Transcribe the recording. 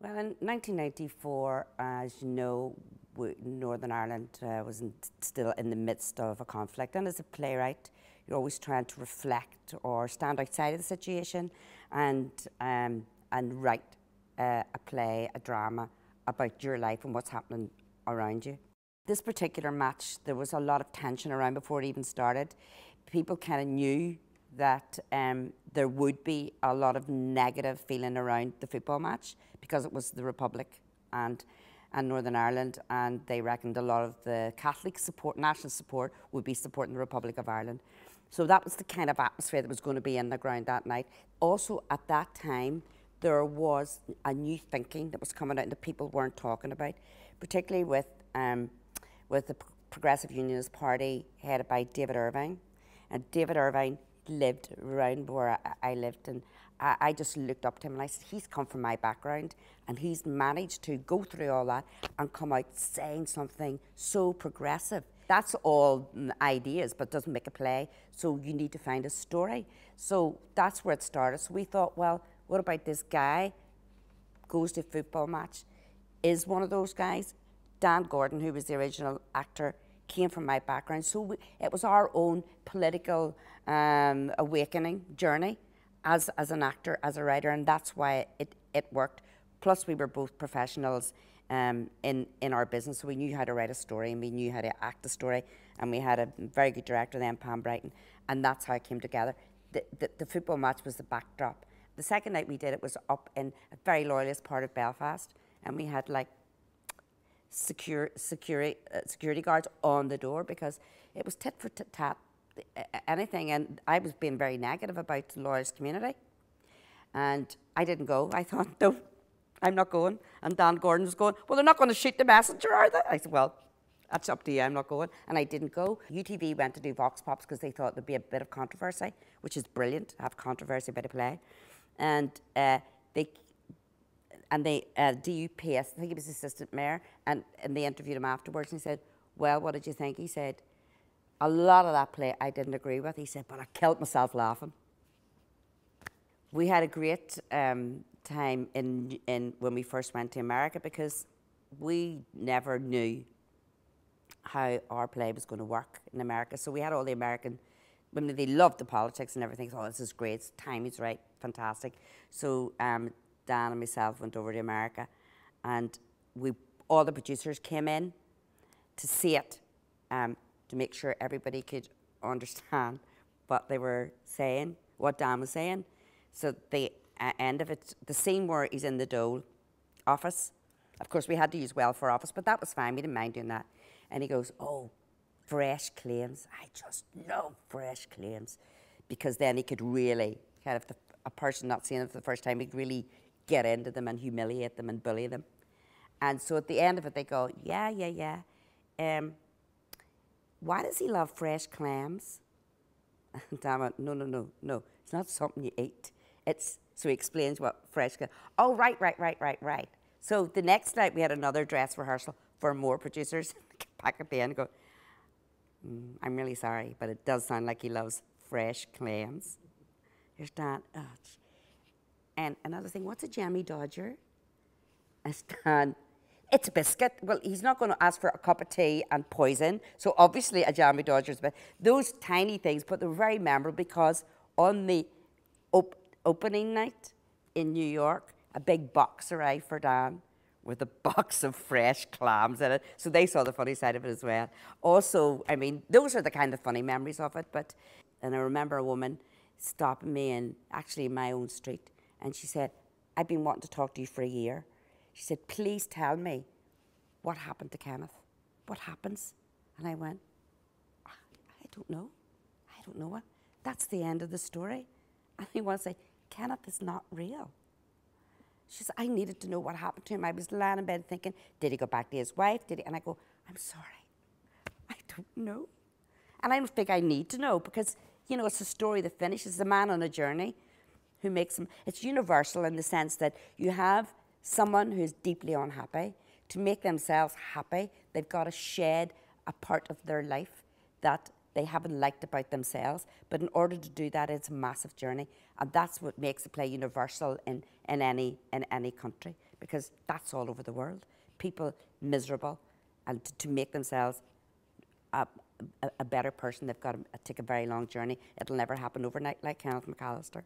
Well, in 1994, as you know, Northern Ireland was still in the midst of a conflict, and as a playwright, you're always trying to reflect or stand outside of the situation and write a play, a drama about your life and what's happening around you. This particular match, there was a lot of tension around before it even started. People kind of knew that there would be a lot of negative feeling around the football match because it was the Republic and Northern Ireland, and they reckoned a lot of the Catholic support, national support, would be supporting the Republic of Ireland. So that was the kind of atmosphere that was going to be in the ground that night. Also, at that time, there was a new thinking that was coming out that people weren't talking about, particularly with the Progressive Unionist Party headed by David Irvine. And David Irvine lived around where I lived, and I just looked up to him and I said, he's come from my background and he's managed to go through all that and come out saying something so progressive. That's all ideas, but doesn't make a play, so you need to find a story. So that's where it started. So we thought, well, what about this guy goes to a football match, is one of those guys. Dan Gordon, who was the original actor, came from my background, so it was our own political awakening journey as an actor, as a writer, and that's why it worked. Plus, we were both professionals in our business, so we knew how to write a story and we knew how to act a story, and we had a very good director then, Pam Brighton, and that's how it came together. The football match was the backdrop. The second night we did it was up in a very loyalist part of Belfast, and we had like security guards on the door because it was tit for tat, anything, and I was being very negative about the loyalist community, and I didn't go. I thought, no, I'm not going. And Dan Gordon was going, well, they're not going to shoot the messenger, are they? I said, well, that's up to you, I'm not going. And I didn't go. UTV went to do Vox Pops because they thought there'd be a bit of controversy, which is brilliant, to have controversy about a play. And DUPS, I think he was assistant mayor, and they interviewed him afterwards, and he said, well, what did you think? He said, a lot of that play I didn't agree with. He said, but I killed myself laughing. We had a great time in when we first went to America, because we never knew how our play was going to work in America. So we had all the American women, they loved the politics and everything. So, oh, this is great, timing's right, fantastic. So Dan and myself went over to America, and all the producers came in to see it, to make sure everybody could understand what they were saying, what Dan was saying. So the end of it, the scene where he's in the Dole office, of course we had to use welfare office, but that was fine, we didn't mind doing that. And he goes, oh, fresh clams, I just love fresh clams. Because then he could really, kind of, a person not seeing them for the first time, he'd really get into them and humiliate them and bully them. And so at the end of it, they go, yeah. Why does he love fresh clams? And Dan went, no, it's not something you eat. So he explains what fresh clams. Oh, right. So the next night we had another dress rehearsal for more producers. Back at the end and go, I'm really sorry, but it does sound like he loves fresh clams. Here's Dan. Oh, and another thing, what's a jammy dodger? And Dan, it's a biscuit. Well, he's not going to ask for a cup of tea and poison, so obviously a jammy dodger is, but those tiny things, but they're very memorable because on the opening night in New York, a big box arrived for Dan with a box of fresh clams in it, so they saw the funny side of it as well. Also, I mean, those are the kind of funny memories of it, and I remember a woman stopping me in, actually in my own street, and she said, I've been wanting to talk to you for a year. She said, please tell me what happened to Kenneth. What happens? And I went, I don't know. I don't know what. That's the end of the story. And he wants to say, Kenneth is not real. She said, I needed to know what happened to him. I was lying in bed thinking, did he go back to his wife? Did he? And I go, I'm sorry, I don't know. And I don't think I need to know because, you know, it's a story that finishes. A man on a journey who makes him, it's universal in the sense that you have someone who's deeply unhappy. To make themselves happy, they've got to shed a part of their life that they haven't liked about themselves. But in order to do that, it's a massive journey. And that's what makes the play universal in any country. because that's all over the world. People miserable, and to make themselves a better person, they've got to take a very long journey. It'll never happen overnight, like Kenneth McAllister.